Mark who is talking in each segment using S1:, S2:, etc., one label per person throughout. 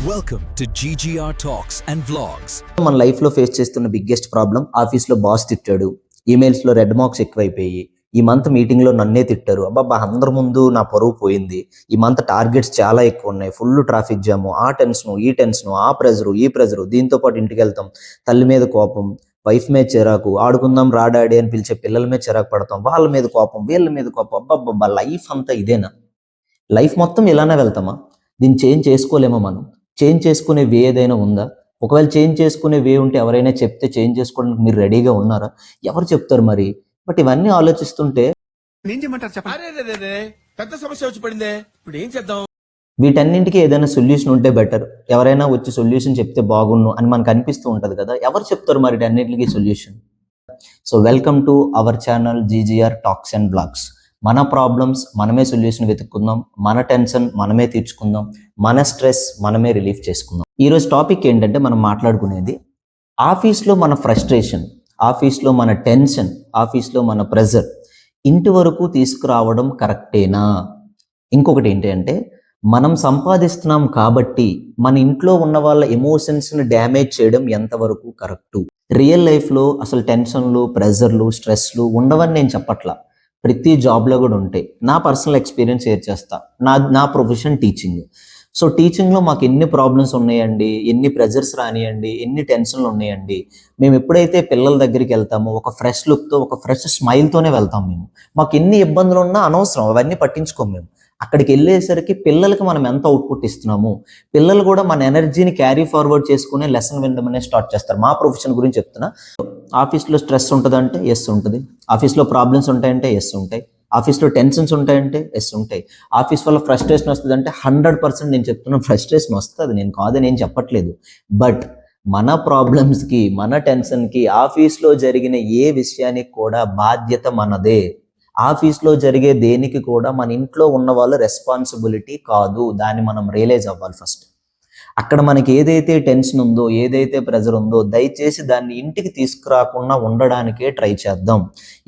S1: Welcome to GGR Talks and Vlogs.
S2: మన లైఫ్లో face చేస్తున్న బిగ్గెస్ట్ ప్రాబ్లం, ఆఫీస్లో బాస్ తిట్టాడు, ఈమెయిల్స్లో రెడ్ మార్క్స్ ఎక్కువైపోయి, ఈ మంత్ మీటింగ్లో నన్నే తిట్టారు, అబ్బాబ్బా అందరి ముందు నా పరువు పోయింది, ఈ మంత్ టార్గెట్స్ చాలా ఎక్కువ ఉన్నాయి, ఫుల్ ట్రాఫిక్ జాము, ఆ టెన్షను ఈ టెన్షను, ఆ ప్రెజరు ఈ ప్రెజరు, దీంతో పాటు ఇంటికి వెళ్తాం, తల్లి మీద కోపం, వైఫ్ మీద చిరాకు, ఆడుకుందాం రా డాడీ అని పిలిచే పిల్లల మీద చిరాకు పడతాం, వాళ్ళ మీద కోపం, వీళ్ళ మీద కోపం. అబ్బాబ్బా లైఫ్ అంతా ఇదేనా? లైఫ్ మొత్తం ఇలానే వెళ్తామా? దీన్ని చేంజ్ చేసుకోలేమా? మనం చేంజ్ చేసుకునే వే ఏదైనా ఉందా? ఒకవేళ చేంజ్ చేసుకునే వే ఉంటే ఎవరైనా చెప్తే చేంజ్ చేసుకోవడానికి మీరు రెడీగా ఉన్నారా? ఎవరు చెప్తారు మరి? బట్ ఇవన్నీ ఆలోచిస్తుంటే
S3: పెద్ద సమస్య వచ్చి పడిందే, ఇప్పుడు ఏం చేద్దాం?
S2: వీటన్నింటికి ఏదైనా సొల్యూషన్ ఉంటే బెటర్. ఎవరైనా వచ్చి సొల్యూషన్ చెప్తే బాగున్ను అని మనకు అనిపిస్తూ ఉంటుంది కదా. ఎవరు చెప్తారు మరి అన్నింటికి solution? So welcome to our channel GGR talks and blogs. మన ప్రాబ్లమ్స్ మనమే సొల్యూషన్ వెతుక్కుందాం, మన టెన్షన్ మనమే తీర్చుకుందాం, మన స్ట్రెస్ మనమే రిలీఫ్ చేసుకుందాం. ఈరోజు టాపిక్ ఏంటంటే మనం మాట్లాడుకునేది ఆఫీస్లో మన ఫ్రస్ట్రేషన్, ఆఫీస్లో మన టెన్షన్, ఆఫీస్లో మన ప్రెజర్ ఇంటి వరకు తీసుకురావడం కరెక్టేనా? ఇంకొకటి ఏంటి అంటే మనం సంపాదిస్తున్నాం కాబట్టి మన ఇంట్లో ఉన్న వాళ్ళ ఎమోషన్స్ని డ్యామేజ్ చేయడం ఎంతవరకు కరెక్టు? రియల్ లైఫ్లో అసలు టెన్షన్లు, ప్రెజర్లు, స్ట్రెస్లు ఉండవని నేను చెప్పట్లా. ప్రతి జాబ్లో కూడా ఉంటాయి. నా పర్సనల్ ఎక్స్పీరియన్స్ షేర్ చేస్తా. నా ప్రొఫెషన్ టీచింగ్. సో టీచింగ్లో మాకు ఎన్ని ప్రాబ్లమ్స్ ఉన్నాయండి, ఎన్ని ప్రెజర్స్ రానియండి, ఎన్ని టెన్షన్లు ఉన్నాయండి. మేము ఎప్పుడైతే పిల్లల దగ్గరికి వెళ్తామో ఒక ఫ్రెష్ లుక్తో, ఒక ఫ్రెష్ స్మైల్తోనే వెళ్తాం. మాకు ఎన్ని ఇబ్బందులు ఉన్నా అనవసరం, అవన్నీ పట్టించుకోము మేము. అక్కడికి వెళ్ళేసరికి పిల్లలకి మనం ఎంత అవుట్పుట్ ఇస్తున్నాము, పిల్లలు కూడా మన ఎనర్జీని క్యారీ ఫార్వర్డ్ చేసుకునే లెసన్ వినడమనే స్టార్ట్ చేస్తారు. మా ప్రొఫెషన్ గురించి చెప్తున్నా. ఆఫీస్లో స్ట్రెస్ ఉంటుందంటే ఎస్ ఉంటుంది, ఆఫీస్లో ప్రాబ్లమ్స్ ఉంటాయంటే ఎస్ ఉంటాయి, ఆఫీస్లో టెన్షన్స్ ఉంటాయంటే ఎస్ ఉంటాయి, ఆఫీస్ వల్ల ఫ్రస్ట్రేషన్ వస్తుందంటే 100% నేను చెప్తున్నాను ఫ్రస్ట్రేషన్ వస్తుంది, నేను కాదని నేను చెప్పట్లేదు. బట్ మన ప్రాబ్లమ్స్కి, మన టెన్షన్కి ఆఫీస్లో జరిగిన ఏ విషయానికి కూడా బాధ్యత మనదే. ఆఫీస్లో జరిగే దేనికి కూడా మన ఇంట్లో ఉన్న వాళ్ళ రెస్పాన్సిబిలిటీ కాదు. దాన్ని మనం రియలైజ్ అవ్వాలి ఫస్ట్. అక్కడ మనకి ఏదైతే టెన్షన్ ఉందో, ఏదైతే ప్రెజర్ ఉందో, దయచేసి దాన్ని ఇంటికి తీసుకురాకుండా ఉండడానికే ట్రై చేద్దాం.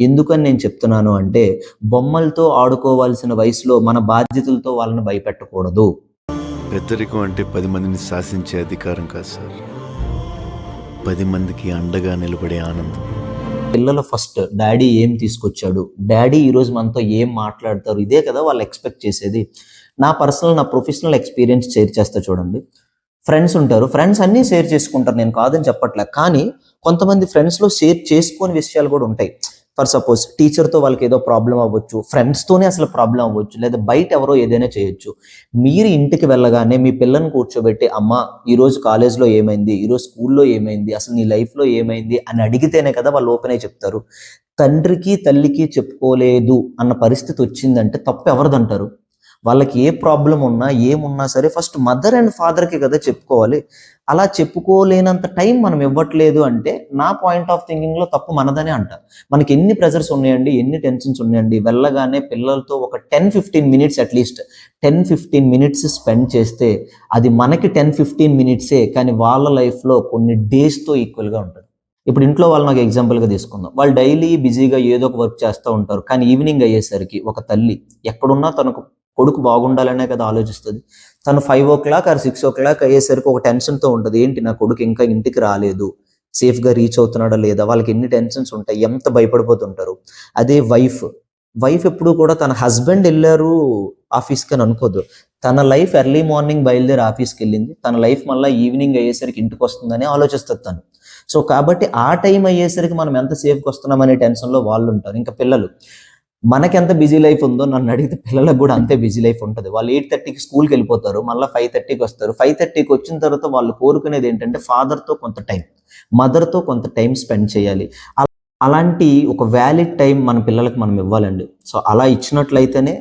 S2: ఎందుకని నేను చెప్తున్నాను అంటే బొమ్మలతో ఆడుకోవాల్సిన వయసులో మన బాధ్యతలతో వాళ్ళని భయపెట్టకూడదు.
S4: పెద్దరికం అంటే 10 మందిని శాసించే అధికారం కాదు సార్, 10 మందికి అండగా నిలబడే ఆనందం.
S2: పిల్లలు ఫస్ట్ డాడీ ఏం తీసుకొచ్చాడు, డాడీ ఈరోజు మనతో ఏం మాట్లాడతారు, ఇదే కదా వాళ్ళు ఎక్స్పెక్ట్ చేసేది. నా ప్రొఫెషనల్ ఎక్స్పీరియన్స్ షేర్ చేస్తా చూడండి. ఫ్రెండ్స్ ఉంటారు, ఫ్రెండ్స్ అన్నీ షేర్ చేసుకుంటారు, నేను కాదని చెప్పట్లే. కానీ కొంతమంది ఫ్రెండ్స్లో షేర్ చేసుకోని విషయాలు కూడా ఉంటాయి. ఫర్ సపోజ్ టీచర్తో వాళ్ళకి ఏదో ప్రాబ్లం అవ్వచ్చు, ఫ్రెండ్స్తోనే అసలు ప్రాబ్లం అవ్వచ్చు, లేదా బయట ఎవరో ఏదైనా చేయొచ్చు. మీరు ఇంటికి వెళ్ళగానే మీ పిల్లని కూర్చోబెట్టి, అమ్మ ఈరోజు కాలేజ్లో ఏమైంది, ఈరోజు స్కూల్లో ఏమైంది, అసలు నీ లైఫ్లో ఏమైంది అని అడిగితేనే కదా వాళ్ళు ఓపెన్ అయి చెప్తారు. తండ్రికి తల్లికి చెప్పుకోలేదు అన్న పరిస్థితి వచ్చిందంటే తప్పు ఎవరిదంటారు? వాళ్ళకి ఏ ప్రాబ్లం ఉన్నా ఏమున్నా సరే ఫస్ట్ మదర్ అండ్ ఫాదర్కి కదా చెప్పుకోవాలి. అలా చెప్పుకోలేనంత టైం మనం ఇవ్వట్లేదు అంటే నా పాయింట్ ఆఫ్ థింకింగ్లో తప్పు మనదనే అంట. మనకి ఎన్ని ప్రెజర్స్ ఉన్నాయండి, ఎన్ని టెన్షన్స్ ఉన్నాయండి, వెళ్ళగానే పిల్లలతో ఒక 10-15 మినిట్స్ అట్లీస్ట్ 10-15 మినిట్స్ స్పెండ్ చేస్తే అది మనకి 10-15 మినిట్సే, కానీ వాళ్ళ లైఫ్లో కొన్ని డేస్తో ఈక్వల్గా ఉంటుంది. ఇప్పుడు ఇంట్లో వాళ్ళు నాకు ఎగ్జాంపుల్గా తీసుకుందాం. వాళ్ళు డైలీ బిజీగా ఏదో ఒక వర్క్ చేస్తూ ఉంటారు, కానీ ఈవినింగ్ అయ్యేసరికి ఒక తల్లి ఎక్కడున్నా తనకు కొడుకు బాగుండాలనే కదా ఆలోచిస్తుంది. తను 5 o'clock or 6 o'clock అయ్యేసరికి ఒక టెన్షన్తో ఉంటుంది, ఏంటి నా కొడుకు ఇంకా ఇంటికి రాలేదు, సేఫ్గా రీచ్ అవుతున్నాడా లేదా, వాళ్ళకి ఎన్ని టెన్షన్స్ ఉంటాయి, ఎంత భయపడిపోతుంటారు. అదే వైఫ్ ఎప్పుడు కూడా తన హస్బెండ్ వెళ్ళారు ఆఫీస్కి అని అనుకోదు. తన లైఫ్ ఎర్లీ మార్నింగ్ బయలుదేరి ఆఫీస్కి వెళ్ళింది, తన లైఫ్ మళ్ళీ ఈవినింగ్ అయ్యేసరికి ఇంటికి వస్తుందని ఆలోచిస్తుంది తను. సో కాబట్టి ఆ టైం అయ్యేసరికి మనం ఎంత సేఫ్గా వస్తున్నామనే టెన్షన్లో వాళ్ళు ఉంటారు. ఇంకా పిల్లలు, మనకి ఎంత బిజీ లైఫ్ ఉందో నన్ను అడిగితే పిల్లలకు కూడా అంతే బిజీ లైఫ్ ఉంటుంది. వాళ్ళు 8:30కి స్కూల్కి వెళ్ళిపోతారు, మళ్ళీ 5:30కి వస్తారు. 5:30కి వచ్చిన తర్వాత వాళ్ళు కోరుకునేది ఏంటంటే ఫాదర్తో కొంత టైం, మదర్తో కొంత టైం స్పెండ్ చేయాలి. అలాంటి ఒక వ్యాలిడ్ టైం మన పిల్లలకు మనం ఇవ్వాలండి. సో అలా ఇచ్చినట్లయితేనే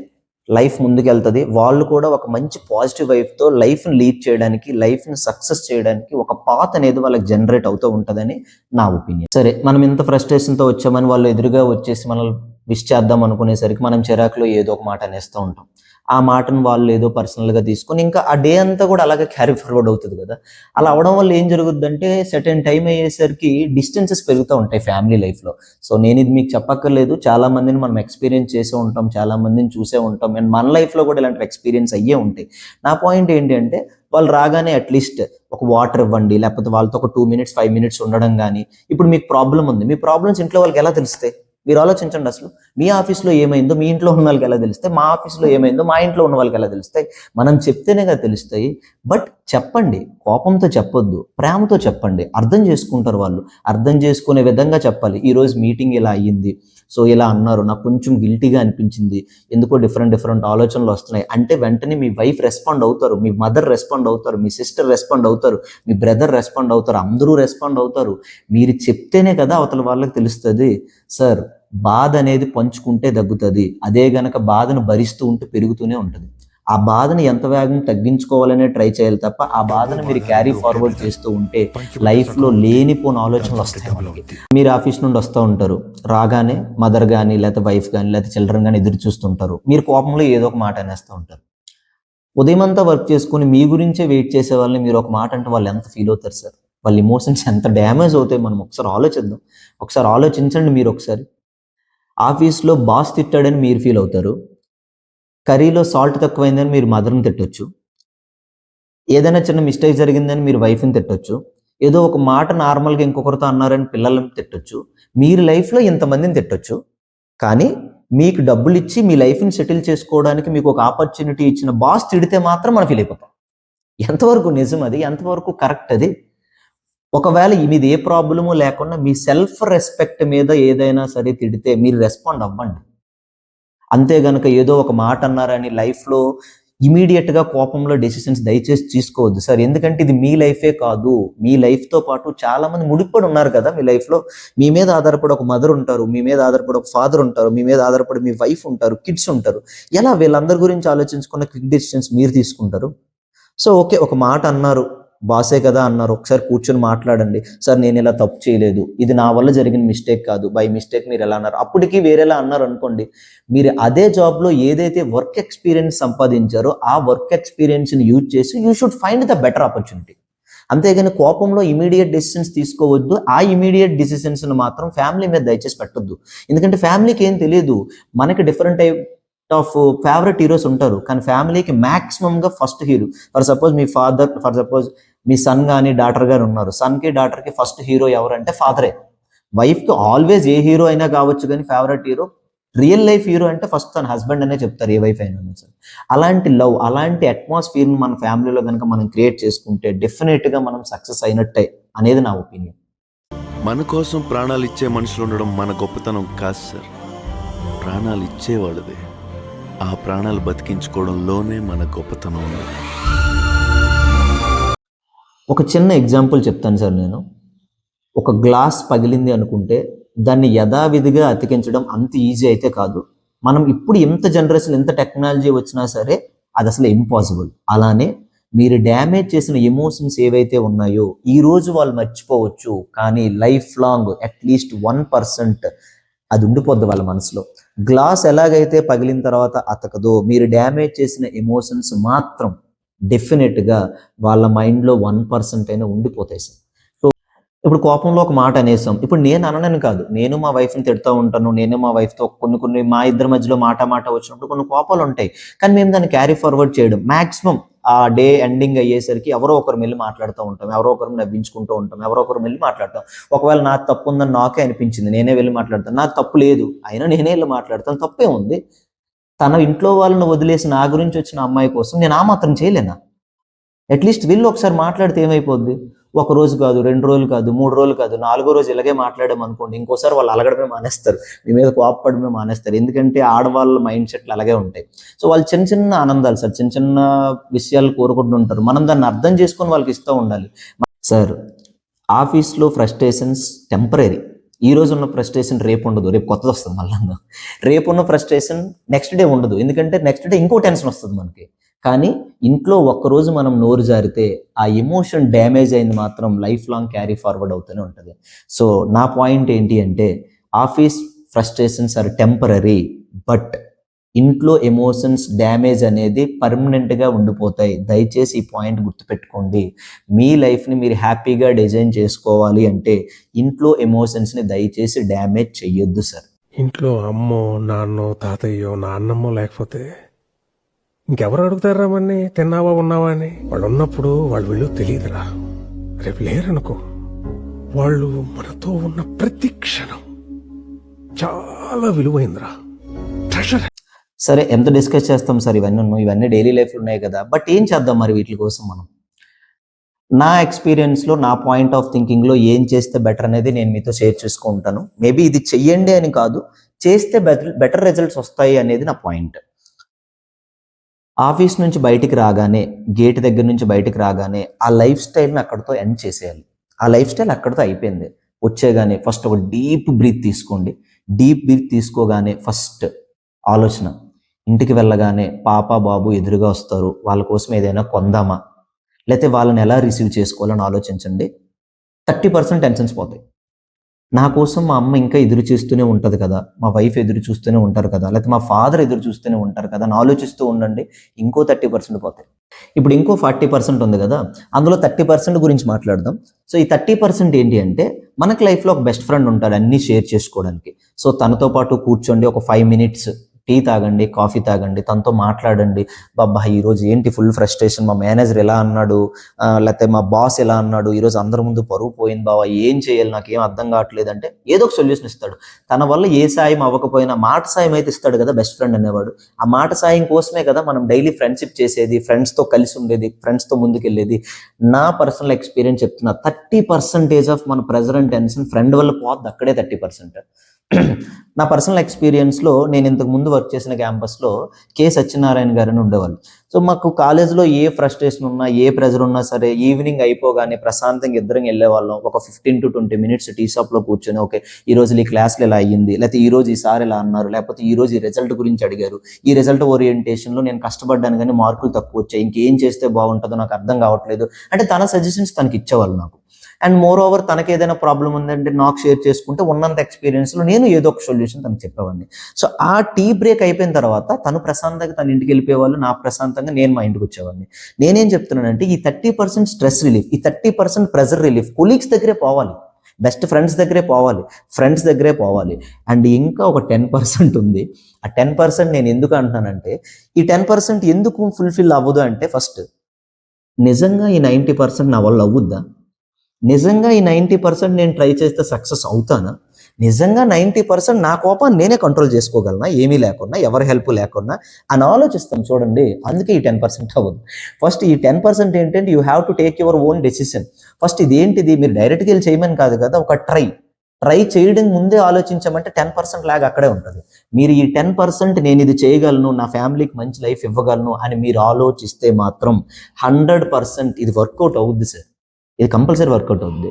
S2: లైఫ్ ముందుకెళ్తుంది. వాళ్ళు కూడా ఒక మంచి పాజిటివ్ వైఫ్తో లైఫ్ని లీడ్ చేయడానికి, లైఫ్ని సక్సెస్ చేయడానికి ఒక పాత్ అనేది వాళ్ళకి జనరేట్ అవుతూ ఉంటుందని నా ఒపీనియన్. సరే, మనం ఇంత ఫ్రస్ట్రేషన్తో వచ్చామని వాళ్ళు ఎదురుగా వచ్చేసి మనల్ని విష్ చేద్దాం అనుకునేసరికి మనం చిరాకులో ఏదో ఒక మాట అనేస్తూ ఉంటాం. ఆ మాటను వాళ్ళు ఏదో పర్సనల్గా తీసుకొని ఇంకా ఆ డే అంతా కూడా అలాగే క్యారీ ఫార్వర్డ్ అవుతుంది కదా. అలా అవడం వల్ల ఏం జరుగుద్దంటే సర్టెన్ టైం అయ్యేసరికి డిస్టెన్సెస్ పెరుగుతూ ఉంటాయి ఫ్యామిలీ లైఫ్లో. సో నేను ఇది మీకు చెప్పక్కర్లేదు, చాలా మందిని మనం ఎక్స్పీరియన్స్ చేసే ఉంటాం, చాలా మందిని చూసే ఉంటాం, అండ్ మన లైఫ్లో కూడా ఇలాంటి ఎక్స్పీరియన్స్ అయ్యే ఉంటాయి. నా పాయింట్ ఏంటి అంటే వాళ్ళు రాగానే అట్లీస్ట్ ఒక వాటర్ ఇవ్వండి, లేకపోతే వాళ్ళతో ఒక 2 minutes 5 minutes ఉండడం కానీ. ఇప్పుడు మీకు ప్రాబ్లం ఉంది, మీ ప్రాబ్లమ్స్ ఇంట్లో వాళ్ళకి ఎలా తెలుస్తాయి? మీరు ఆలోచించండి. అసలు మీ ఆఫీస్లో ఏమైందో మీ ఇంట్లో ఉన్న వాళ్ళకి ఎలా తెలుస్తాయి? మా ఆఫీస్లో ఏమైందో మా ఇంట్లో ఉన్న వాళ్ళకి ఎలా తెలుస్తాయి? మనం చెప్తేనే కదా తెలుస్తాయి. బట్ చెప్పండి, కోపంతో చెప్పొద్దు, ప్రేమతో చెప్పండి, అర్థం చేసుకుంటారు వాళ్ళు. అర్థం చేసుకునే విధంగా చెప్పాలి. ఈరోజు మీటింగ్ ఇలా అయ్యింది, సో ఇలా అన్నారు, నాకు కొంచెం గిల్టీగా అనిపించింది, ఎందుకో డిఫరెంట్ ఆలోచనలు వస్తున్నాయి అంటే వెంటనే మీ వైఫ్ రెస్పాండ్ అవుతారు, మీ మదర్ రెస్పాండ్ అవుతారు, మీ సిస్టర్ రెస్పాండ్ అవుతారు, మీ బ్రదర్ రెస్పాండ్ అవుతారు, అందరూ రెస్పాండ్ అవుతారు. మీరు చెప్తేనే కదా అవతల వాళ్ళకి తెలుస్తుంది. సార్, బాధ అనేది పంచుకుంటే దగ్గుతుంది, అదే గనక బాధను భరిస్తూ ఉంటే పెరుగుతూనే ఉంటుంది. ఆ బాధను ఎంత వేగం తగ్గించుకోవాలనే ట్రై చేయాలి తప్ప ఆ బాధను మీరు క్యారీ ఫార్వర్డ్ చేస్తూ ఉంటే లైఫ్లో లేనిపోని ఆలోచనలు వస్తాయి మనకి. మీరు ఆఫీస్ నుండి వస్తూ ఉంటారు, రాగానే మదర్ కానీ లేకపోతే వైఫ్ కానీ లేకపోతే చిల్డ్రన్ కానీ ఎదురు చూస్తుంటారు. మీరు కోపంలో ఏదో ఒక మాట అనేస్తూ ఉంటారు. ఉదయం అంతా వర్క్ చేసుకుని మీ గురించే వెయిట్ చేసే వాళ్ళని మీరు ఒక మాట అంటే వాళ్ళు ఎంత ఫీల్ అవుతారు సార్? వాళ్ళ ఇమోషన్స్ ఎంత డ్యామేజ్ అవుతాయి మనం ఒకసారి ఆలోచిద్దాం. ఒకసారి ఆలోచించండి. మీరు ఒకసారి ఆఫీస్లో బాస్ తిట్టాడని మీరు ఫీల్ అవుతారు, కర్రీలో సాల్ట్ తక్కువైందని మీరు మదర్ని తిట్టొచ్చు, ఏదైనా చిన్న మిస్టేక్ జరిగిందని మీరు వైఫ్ని తిట్టొచ్చు, ఏదో ఒక మాట నార్మల్గా ఇంకొకరితో అన్నారని పిల్లల్ని తిట్టొచ్చు, మీరు లైఫ్లో ఇంతమందిని తిట్టొచ్చు. కానీ మీకు డబ్బులు ఇచ్చి మీ లైఫ్ని సెటిల్ చేసుకోవడానికి మీకు ఒక ఆపర్చునిటీ ఇచ్చిన బాస్ తిడితే మాత్రం మనం ఫీల్ అయిపోతాం. ఎంతవరకు నిజం అది? ఎంతవరకు కరెక్ట్ అది? ఒకవేళ మీది ఏ ప్రాబ్లము లేకుండా మీ సెల్ఫ్ రెస్పెక్ట్ మీద ఏదైనా సరే తిడితే మీరు రెస్పాండ్ అవ్వండి. అంతే గనక ఏదో ఒక మాట అన్నారని లైఫ్లో ఇమీడియట్గా కోపంలో డెసిషన్స్ దయచేసి తీసుకోవద్దు సార్. ఎందుకంటే ఇది మీ లైఫే కాదు, మీ లైఫ్తో పాటు చాలామంది ముడిపడి ఉన్నారు కదా మీ లైఫ్లో. మీ మీద ఆధారపడి ఒక మదర్ ఉంటారు, మీ మీద ఆధారపడి ఒక ఫాదర్ ఉంటారు, మీ మీద ఆధారపడి మీ వైఫ్ ఉంటారు, కిడ్స్ ఉంటారు. ఎలా వీళ్ళందరి గురించి ఆలోచించుకున్న క్విక్ డెసిషన్స్ మీరు తీసుకుంటారు? సో ఓకే, ఒక మాట అన్నారు, బాసే కదా అన్నారు, ఒకసారి కూర్చొని మాట్లాడండి. సార్, నేను ఇలా తప్పు చేయలేదు, ఇది నా వల్ల జరిగిన మిస్టేక్ కాదు, బై మిస్టేక్ మీరు ఎలా అన్నారు, అప్పటికి వేరేలా అన్నారు అనుకోండి. మీరు అదే జాబ్లో ఏదైతే వర్క్ ఎక్స్పీరియన్స్ సంపాదించారో ఆ వర్క్ ఎక్స్పీరియన్స్ని యూజ్ చేసి you should find the better opportunity. అంతేగాని కోపంలో ఇమీడియట్ డెసిషన్స్ తీసుకోవద్దు. ఆ ఇమీడియట్ డెసిషన్స్ని మాత్రం ఫ్యామిలీ మీద దయచేసి పెట్టొద్దు. ఎందుకంటే ఫ్యామిలీకి ఏం తెలియదు, మనకి different type of favourite heroes ఉంటారు, కానీ ఫ్యామిలీకి మ్యాక్సిమంగా ఫస్ట్ హీరో ఫర్ సపోజ్ మీ సన్ కానీ డాటర్ గారు ఉన్నారు, సన్కి డాటర్కి ఫస్ట్ హీరో ఎవరంటే ఫాదరే. వైఫ్కి ఆల్వేస్ ఏ హీరో అయినా కావచ్చు, కానీ favourite hero, real life hero అంటే ఫస్ట్ తన హస్బెండ్ అనే చెప్తారు, ఏ వైఫ్ అయినా సరే. అలాంటి లవ్, అలాంటి అట్మాస్ఫియర్ని మన ఫ్యామిలీలో కనుక మనం క్రియేట్ చేసుకుంటే డెఫినెట్గా మనం సక్సెస్ అయినట్టే అనేది నా ఒపీనియన్.
S4: మన కోసం ప్రాణాలు ఇచ్చే మనుషులు ఉండడం మన గొప్పతనం కాదు సార్, ప్రాణాలు ఇచ్చేవాళ్ళదే. ఆ ప్రాణాలు బతికించుకోవడంలోనే మన గొప్పతనం ఉంది.
S2: ఒక చిన్న ఎగ్జాంపుల్ చెప్తాను సార్. నేను ఒక గ్లాస్ పగిలింది అనుకుంటే దాన్ని యథావిధిగా అతికించడం అంత ఈజీ అయితే కాదు. మనం ఇప్పుడు ఎంత జనరేషన్, ఎంత టెక్నాలజీ వచ్చినా సరే అది అసలు ఇంపాసిబుల్. అలానే మీరు డ్యామేజ్ చేసిన ఎమోషన్స్ ఏవైతే ఉన్నాయో ఈ రోజు వాళ్ళు మర్చిపోవచ్చు, కానీ లైఫ్ లాంగ్ అట్లీస్ట్ 1% అది ఉండిపోద్ది వాళ్ళ మనసులో. గ్లాస్ ఎలాగైతే పగిలిన తర్వాత అతకదో, మీరు డ్యామేజ్ చేసిన ఎమోషన్స్ మాత్రం డెఫినెట్గా వాళ్ళ మైండ్లో 1% అయినా ఉండిపోతాయి సార్. సో ఇప్పుడు కోపంలో ఒక మాట అనేసాం, ఇప్పుడు నేను అననని కాదు, నేను మా వైఫ్ని తిడుతూ ఉంటాను, నేను మా వైఫ్తో కొన్ని మా ఇద్దరి మధ్యలో మాట వచ్చినప్పుడు కొన్ని కోపాలు ఉంటాయి, కానీ మేము దాన్ని క్యారీ ఫార్వర్డ్ చేయడం. మ్యాక్సిమం ఆ డే ఎండింగ్ అయ్యేసరికి ఎవరో ఒకరు వెళ్ళి మాట్లాడుతూ ఉంటాం, ఎవరో ఒకరు నవ్వించుకుంటూ ఉంటాం, ఎవరో ఒకరు వెళ్ళి మాట్లాడతాం. ఒకవేళ నాకు తప్పు ఉందని నాకే అనిపించింది, నేనే వెళ్ళి మాట్లాడతాను. నాకు తప్పు లేదు అయినా నేనే వెళ్ళి మాట్లాడతాను, తప్పే ఉంది. తన ఇంట్లో వాళ్ళని వదిలేసి నా గురించి వచ్చిన అమ్మాయి కోసం నేను ఆ మాత్రం చేయలేనా? అట్లీస్ట్ వీళ్ళు ఒకసారి మాట్లాడితే ఏమైపోద్ది? 1 రోజు కాదు, 2 రోజులు కాదు, 3 రోజులు కాదు, 4వ రోజు ఇలాగే మాట్లాడామనుకోండి, ఇంకోసారి వాళ్ళు అలగడమే మానేస్తారు, మీ మీద కోపపడమే మానేస్తారు. ఎందుకంటే ఆడవాళ్ళ మైండ్ సెట్లు అలాగే ఉంటాయి. సో వాళ్ళు చిన్న ఆనందాలు సార్, చిన్న విషయాలు కోరుకుంటుంటారు. మనం దాన్ని అర్థం చేసుకొని వాళ్ళకి ఇస్తూ ఉండాలి. సార్, ఆఫీస్లో ఫ్రస్ట్రేషన్స్ టెంపరీ. ఈ రోజు ఉన్న ఫ్రస్ట్రేషన్ రేపు ఉండదు, రేపు కొత్తది వస్తుంది. మళ్ళీ రేపు ఉన్న ఫ్రస్ట్రేషన్ నెక్స్ట్ డే ఉండదు, ఎందుకంటే నెక్స్ట్ డే ఇంకో టెన్షన్ వస్తుంది మనకి. కానీ ఇంట్లో ఒక్కరోజు మనం నోరు జారితే ఆ ఎమోషన్ డ్యామేజ్ అయింది మాత్రం లైఫ్ లాంగ్ క్యారీ ఫార్వర్డ్ అవుతూనే ఉంటుంది. సో నా పాయింట్ ఏంటి అంటే office frustrations are temporary, but ఇంట్లో ఎమోషన్స్ డ్యామేజ్ అనేది పర్మనెంట్గా ఉండిపోతాయి. దయచేసి ఈ పాయింట్ గుర్తుపెట్టుకోండి. మీ లైఫ్ని మీరు హ్యాపీగా డిజైన్ చేసుకోవాలి అంటే ఇంట్లో ఎమోషన్స్ని దయచేసి డ్యామేజ్ చెయ్యొద్దు సార్.
S5: ఇంట్లో అమ్మో, నాన్నో, తాతయ్యో, నాన్నమ్మో లేకపోతే ఇంకెవరు అడుగుతారా మన్ని తిన్నావా ఉన్నావా అని? వాళ్ళు ఉన్నప్పుడు వాళ్ళు వీళ్ళు తెలియదురా. రేపు లేరనుకో, వాళ్ళు మనతో ఉన్న ప్రతి క్షణం చాలా విలువైందిరా, ట్రెషర్.
S2: సరే, ఎంత డిస్కస్ చేస్తాం సార్, ఇవన్నీ డైలీ లైఫ్లో ఉన్నాయి కదా. బట్ ఏం చేద్దాం మరి వీటి కోసం మనం? నా ఎక్స్పీరియన్స్లో, నా పాయింట్ ఆఫ్ థింకింగ్లో ఏం చేస్తే బెటర్ అనేది నేను మీతో షేర్ చేసుకుంటాను. మేబీ ఇది చెయ్యండి అని కాదు, చేస్తే బెటర్ రిజల్ట్స్ వస్తాయి అనేది నా పాయింట్. ఆఫీస్ నుంచి బయటికి రాగానే, గేట్ దగ్గర నుంచి బయటికి రాగానే ఆ లైఫ్ స్టైల్ని అక్కడితో ఎండ్ చేసేయాలి. ఆ లైఫ్ స్టైల్ అక్కడితో అయిపోయింది. వచ్చేగానే ఫస్ట్ ఒక డీప్ బ్రీత్ తీసుకోండి. డీప్ బ్రీత్ తీసుకోగానే ఫస్ట్ ఆలోచన, ఇంటికి వెళ్ళగానే పాప బాబు ఎదురుగా వస్తారు, వాళ్ళ కోసం ఏదైనా కొందామా, లేకపోతే వాళ్ళని ఎలా రిసీవ్ చేసుకోవాలని ఆలోచించండి. 30% టెన్షన్స్ పోతాయి. నా కోసం మా అమ్మ ఇంకా ఎదురు చూస్తూనే ఉంటుంది కదా, మా వైఫ్ ఎదురు చూస్తూనే ఉంటారు కదా, లేకపోతే మా ఫాదర్ ఎదురు చూస్తూనే ఉంటారు కదా అని ఆలోచిస్తూ ఉండండి. ఇంకో 30% పోతాయి. ఇప్పుడు ఇంకో 40% ఉంది కదా, అందులో 30% గురించి మాట్లాడదాం. సో ఈ 30% ఏంటి అంటే, మనకి లైఫ్లో ఒక బెస్ట్ ఫ్రెండ్ ఉంటాడు అన్నీ షేర్ చేసుకోవడానికి. సో తనతో పాటు కూర్చోండి, ఒక 5 minutes టీ తాగండి, కాఫీ తాగండి, తనతో మాట్లాడండి. బాబా ఈరోజు ఏంటి ఫుల్ ఫ్రస్ట్రేషన్, మా మేనేజర్ ఎలా అన్నాడు, లేకపోతే మా బాస్ ఎలా అన్నాడు, ఈరోజు అందరి ముందు పరువు పోయింది బావా, ఏం చేయాలి నాకు ఏం అర్థం కావట్లేదు అంటే ఏదో ఒక సొల్యూషన్ ఇస్తాడు. తన వల్ల ఏ సాయం అవ్వకపోయినా మాట సాయం అయితే ఇస్తాడు కదా బెస్ట్ ఫ్రెండ్ అనేవాడు. ఆ మాట సాయం కోసమే కదా మనం డైలీ ఫ్రెండ్షిప్ చేసేది, ఫ్రెండ్స్తో కలిసి ఉండేది, ఫ్రెండ్స్తో ముందుకెళ్ళేది. నా పర్సనల్ ఎక్స్పీరియన్స్ చెప్తున్నా, 30% ఆఫ్ మన ప్రెజర్ అండ్ టెన్షన్ ఫ్రెండ్ వల్ల పోద్ది, అక్కడే 30%. నా పర్సనల్ ఎక్స్పీరియన్స్లో, నేను ఇంతకు ముందు వర్క్ చేసిన క్యాంపస్లో కె సత్యనారాయణ గారు అని ఉండేవాళ్ళు. సో మాకు కాలేజ్లో ఏ ఫ్రస్ట్రేషన్ ఉన్నా, ఏ ప్రెజర్ ఉన్నా సరే, ఈవినింగ్ అయిపోగానే ప్రశాంతంగా ఇద్దరం వెళ్ళేవాళ్ళం. ఒక 15 to 20 minutes టీ షాప్లో కూర్చొని, ఓకే ఈరోజు ఈ క్లాస్లో ఎలా అయ్యింది, లేకపోతే ఈరోజు ఈసారి ఎలా అన్నారు, లేకపోతే ఈరోజు ఈ రిజల్ట్ గురించి అడిగారు, ఈ రిజల్ట్ ఓరియంటేషన్లో నేను కష్టపడ్డాను కానీ మార్కులు తక్కువ వచ్చాయి, ఇంకేం చేస్తే బాగుంటుందో నాకు అర్థం కావట్లేదు అంటే తన సజెషన్స్ తనకి ఇచ్చేవాళ్ళు నాకు. అండ్ మోర్ ఓవర్ తనకి ఏదైనా ప్రాబ్లం ఉందంటే నాకు షేర్ చేసుకుంటే ఉన్నంత ఎక్స్పీరియన్స్లో నేను ఏదో ఒక సొల్యూషన్ తనకు చెప్పేవాడిని. సో ఆ టీ బ్రేక్ అయిపోయిన తర్వాత తను ప్రశాంతంగా తన ఇంటికి వెళ్ళిపోయేవాళ్ళు, నా ప్రశాంతంగా నేను మా ఇంటికి వచ్చేవాడిని. నేనేం చెప్తున్నానంటే, ఈ 30% స్ట్రెస్ రిలీఫ్, ఈ 30% ప్రెజర్ రిలీఫ్ కొలీగ్స్ దగ్గరే పోవాలి, బెస్ట్ ఫ్రెండ్స్ దగ్గరే పోవాలి, ఫ్రెండ్స్ దగ్గరే పోవాలి. అండ్ ఇంకా ఒక 10% ఉంది. ఆ 10% నేను ఎందుకు అంటున్నానంటే, ఈ 10% ఎందుకు ఫుల్ఫిల్ అవ్వదు అంటే, ఫస్ట్ నిజంగా ఈ 90% నా వల్ల అవ్వుద్దా, నిజంగా ఈ 90% నేను ట్రై చేస్తే సక్సెస్ అవుతానా, నిజంగా 90% నా కోపాన్ని నేనే కంట్రోల్ చేసుకోగలనా ఏమీ లేకున్నా, ఎవరి హెల్ప్ లేకున్నా అని ఆలోచిస్తాం చూడండి. అందుకే ఈ 10% అవ్వదు. ఫస్ట్ ఈ 10% ఏంటంటే, you have to take your own decision. First ఇదేంటిది, మీరు డైరెక్ట్గా వెళ్ళి చేయమని కాదు కదా, ఒక ట్రై చేయడం ముందే ఆలోచించమంటే 10% లాగా అక్కడే ఉంటుంది. మీరు ఈ 10% నేను ఇది చేయగలను, నా ఫ్యామిలీకి మంచి లైఫ్ ఇవ్వగలను అని మీరు ఆలోచిస్తే మాత్రం 100% ఇది వర్కౌట్ అవుద్ది సార్, ఇది కంపల్సరీ వర్కౌట్ అవుద్ది.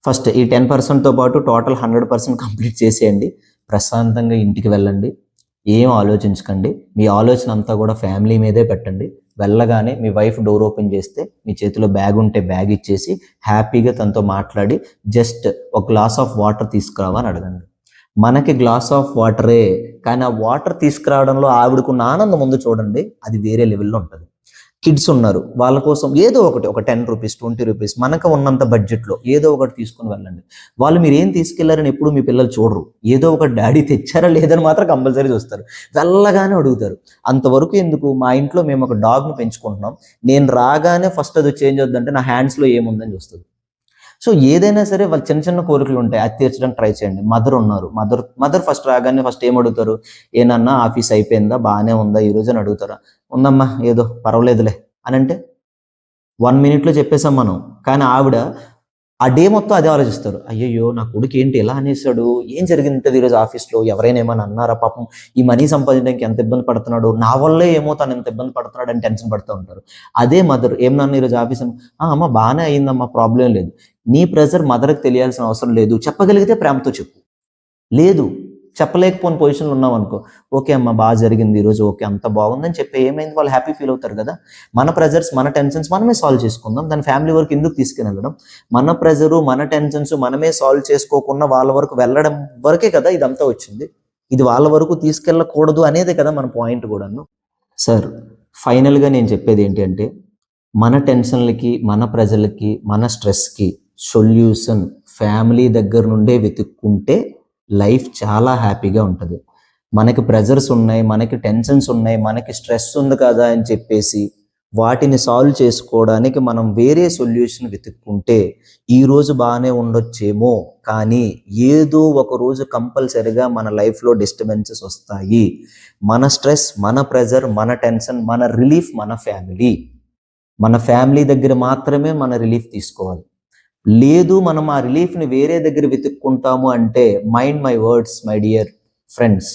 S2: ఫస్ట్ ఈ 10%తో పాటు టోటల్ 100% కంప్లీట్ చేసేయండి. ప్రశాంతంగా ఇంటికి వెళ్ళండి, ఏం ఆలోచించకండి. మీ ఆలోచన అంతా కూడా ఫ్యామిలీ మీదే పెట్టండి. వెళ్ళగానే మీ వైఫ్ డోర్ ఓపెన్ చేస్తే మీ చేతిలో బ్యాగ్ ఉంటే బ్యాగ్ ఇచ్చేసి హ్యాపీగా తనతో మాట్లాడి జస్ట్ ఒక గ్లాస్ ఆఫ్ వాటర్ తీసుకురావా అని అడగండి. మనకి గ్లాస్ ఆఫ్ వాటరే, కానీ ఆ వాటర్ తీసుకురావడంలో ఆవిడకున్న ఆనందం ముందు చూడండి, అది వేరే లెవెల్లో ఉంటుంది. కిడ్స్ ఉన్నారు, వాళ్ళ కోసం ఏదో ఒకటి, ఒక 10 రూపీస్ 20 రూపీస్ మనకు ఉన్నంత బడ్జెట్లో ఏదో ఒకటి తీసుకుని వెళ్ళండి. వాళ్ళు మీరు ఏం తీసుకెళ్లారని ఎప్పుడు మీ పిల్లలు చూడరు, ఏదో ఒక డాడీ తెచ్చారా లేదని మాత్రం కంపల్సరీ చూస్తారు. వెళ్ళగానే అడుగుతారు. అంతవరకు ఎందుకు, మా ఇంట్లో మేము ఒక డాగ్ను పెంచుకుంటున్నాం, నేను రాగానే ఫస్ట్ అది చేంజ్ అవుతుందంటే నా హ్యాండ్స్లో ఏముందని చూస్తుంది. సో ఏదైనా సరే వాళ్ళు చిన్న చిన్న కోరికలు ఉంటాయి, అది తీర్చడానికి ట్రై చేయండి. మదర్ ఉన్నారు, మదర్ ఫస్ట్ రాగానే ఫస్ట్ ఏం అడుగుతారు, ఏనన్నా ఆఫీస్ అయిపోయిందా, బాగానే ఉందా ఈరోజు అని అడుగుతారా. ఉందమ్మా ఏదో పర్వాలేదులే అని అంటే 1 minute చెప్పేసాం మనం. కానీ ఆవిడ ఆ డే మొత్తం అదే ఆలోచిస్తారు, అయ్యయ్యో నా కొడుకు ఏంటి ఎలా అనేసాడు, ఏం జరిగింది ఈరోజు ఆఫీస్లో, ఎవరైనా ఏమైనా అన్నారా, పాపం ఈ మనీ సంపాదించడానికి ఎంత ఇబ్బంది పడుతున్నాడు, నా వల్లే ఏమో తను ఎంత ఇబ్బంది పడుతున్నాడు అని టెన్షన్ పడుతూ ఉంటారు. అదే మదర్, ఏమన్నా ఈరోజు ఆఫీస్ అమ్మ బాగానే అయిందమ్మా, ప్రాబ్లం లేదు. నీ ప్రెజర్ మదర్కి తెలియాల్సిన అవసరం లేదు. చెప్పగలిగితే ప్రేమతో చెప్పు, లేదు చెప్పలేకపోయిన పొజిషన్లో ఉన్నాం అనుకో, ఓకే అమ్మ బాగా జరిగింది ఈరోజు, ఓకే అంత బాగుందని చెప్పి ఏమైంది, వాళ్ళు హ్యాపీ ఫీల్ అవుతారు కదా. మన ప్రెజర్స్ మన టెన్షన్స్ మనమే సాల్వ్ చేసుకుందాం, దాని ఫ్యామిలీ వరకు ఎందుకు తీసుకుని వెళ్ళడం. మన ప్రెజరు మన టెన్షన్స్ మనమే సాల్వ్ చేసుకోకుండా వాళ్ళ వరకు వెళ్ళడం వరకే కదా ఇదంతా వచ్చింది. ఇది వాళ్ళ వరకు తీసుకెళ్ళకూడదు అనేదే కదా మన పాయింట్ కూడాను. సార్ ఫైనల్గా నేను చెప్పేది ఏంటి అంటే, మన టెన్షన్లకి, మన ప్రజలకి, మన స్ట్రెస్కి సొల్యూషన్ ఫ్యామిలీ దగ్గర నుండే వెతుక్కుంటే లైఫ్ చాలా హ్యాపీగా ఉంటుంది. మనకి ప్రెజర్స్ ఉన్నాయి, మనకి టెన్షన్స్ ఉన్నాయి, మనకి స్ట్రెస్ ఉంది కదా అని చెప్పేసి వాటిని సాల్వ్ చేసుకోవడానికి మనం వేరే సొల్యూషన్ వెతుక్కుంటే ఈరోజు బాగానే ఉండొచ్చేమో, కానీ ఏదో ఒక రోజు కంపల్సరిగా మన లైఫ్లో డిస్టర్బెన్సెస్ వస్తాయి. మన స్ట్రెస్, మన ప్రెజర్, మన టెన్షన్, మన రిలీఫ్ మన ఫ్యామిలీ దగ్గర మాత్రమే మన రిలీఫ్ తీసుకోవాలి. లేదు మనం ఆ రిలీఫ్ని వేరే దగ్గర వెతుక్కుంటాము అంటే, mind my words my dear friends,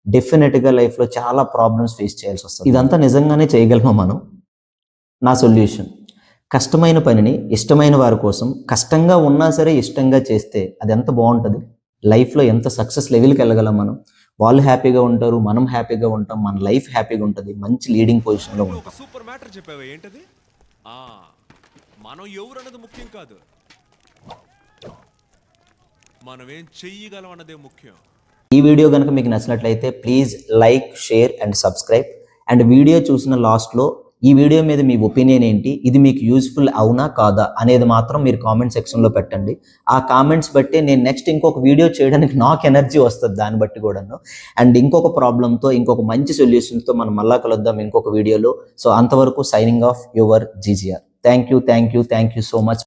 S2: డెఫినెట్గా లైఫ్లో చాలా ప్రాబ్లమ్స్ ఫేస్ చేయాల్సి వస్తుంది. ఇదంతా నిజంగానే చేయగలమా మనం? నా సొల్యూషన్, కష్టమైన పనిని ఇష్టమైన వారి కోసం కష్టంగా ఉన్నా సరే ఇష్టంగా చేస్తే అది ఎంత బాగుంటుంది. లైఫ్లో ఎంత సక్సెస్ లెవెల్కి వెళ్ళగలం మనం. వాళ్ళు హ్యాపీగా ఉంటారు, మనం హ్యాపీగా ఉంటాం, మన లైఫ్ హ్యాపీగా ఉంటుంది, మంచి లీడింగ్ పొజిషన్లో ఉంటాం.
S6: ఒక సూపర్ మ్యాటర్ చెప్పావా, ఏంటది? మనం ఎవరు అన్నది ముఖ్యం కాదు, మనం ఏం చెయ్యగలం అన్నదే ముఖ్యం.
S2: ఈ వీడియో కనుక మీకు నచ్చినట్లయితే please like, share and subscribe. And video చూసిన లాస్ట్లో ఈ వీడియో మీద మీ ఒపీనియన్ ఏంటి, ఇది మీకు యూజ్ఫుల్ అవునా కాదా అనేది మాత్రం మీరు కామెంట్ సెక్షన్లో పెట్టండి. ఆ కామెంట్స్ బట్టి నేను నెక్స్ట్ ఇంకొక వీడియో చేయడానికి నాకు ఎనర్జీ వస్తుంది, దాన్ని బట్టి కూడాను. అండ్ ఇంకొక ప్రాబ్లంతో, ఇంకొక మంచి సొల్యూషన్తో మనం మళ్ళా కలుద్దాం ఇంకొక వీడియోలో. సో అంతవరకు signing off your GGR. Thank you so much.